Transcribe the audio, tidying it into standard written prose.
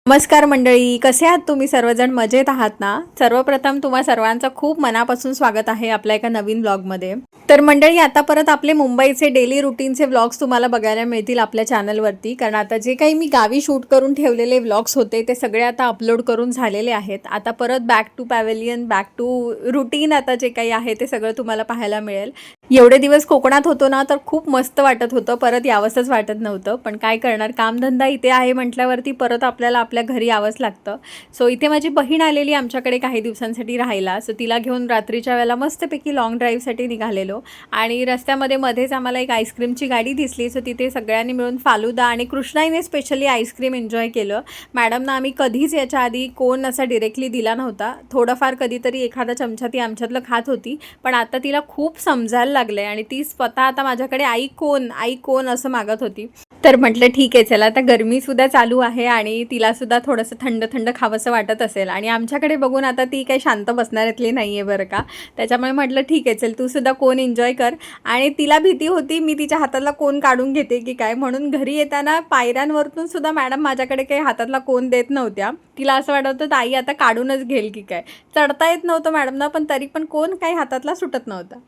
नमस्कार मंडळी, कसे आहात तुम्ही सर्वजण? मजेत आहात ना? सर्वप्रथम तुम्हा सर्वांचं खूप मनापासून स्वागत आहे आपल्या एका नवीन व्लॉगमध्ये. तर मंडळी, आता परत आपले मुंबईचे डेली रुटीनचे व्लॉग्स तुम्हाला बघायला मिळतील आपल्या चॅनलवरती. कारण आता जे काही मी गावी शूट करून ठेवलेले व्लॉग्स होते ते सगळे आता अपलोड करून झालेले आहेत. आता परत back to pavilion, back to routine आता जे काही आहे ते सगळं तुम्हाला पाहायला मिळेल. एवढे दिवस कोकणात होतो ना, तर खूप मस्त वाटत होतं. परत यावंसंच वाटत नव्हतं, पण काय करणार, कामधंदा इथे आहे म्हटल्यावरती परत आपल्याला आपल्या घरी यावंच लागतं. सो इथे माझी बहीण आलेली आमच्याकडे काही दिवसांसाठी राहायला. सो तिला घेऊन रात्रीच्या वेळेला मस्तपैकी लाँग ड्राईव्हसाठी निघालेलो आणि रस्त्यामध्ये मध्येच आम्हाला एक आईस्क्रीमची गाडी दिसली. सो तिथे सगळ्यांनी मिळून फालुदा आणि कृष्णाईने स्पेशली आईस्क्रीम एन्जॉय केलं. मॅडमना आम्ही कधीच याच्या आधी कोण असा डिरेक्टली दिला नव्हता. थोडंफार कधीतरी एखादा चमचा ती आमच्यातलं खात होती, पण आता तिला खूप समजायला लागलं आहे आणि ती स्वतः आता माझ्याकडे आई कोण असं मागत होती. तर म्हटलं ठीक आहे, चला, आता गरमीसुद्धा चालू आहे आणि तिलासुद्धा थोडंसं थंड थंड खावंसं वाटत असेल आणि आमच्याकडे बघून आता ती काही शांत बसणाऱ्यातली नाही आहे बरं का. त्याच्यामुळे म्हटलं ठीक आहे, चल तूसुद्धा कोण एन्जॉय कर. आणि तिला भीती होती मी तिच्या हातातला कोण काढून घेते की काय, म्हणून घरी येताना पायऱ्यांवरतून सुद्धा मॅडम माझ्याकडे काही हातातला कोण देत नव्हत्या. तिला असं वाटत होतं आई आता काढूनच घेईल की काय. चढता येत नव्हतं मॅडमना, पण तरी पण कोण काही हातातला सुटत नव्हता.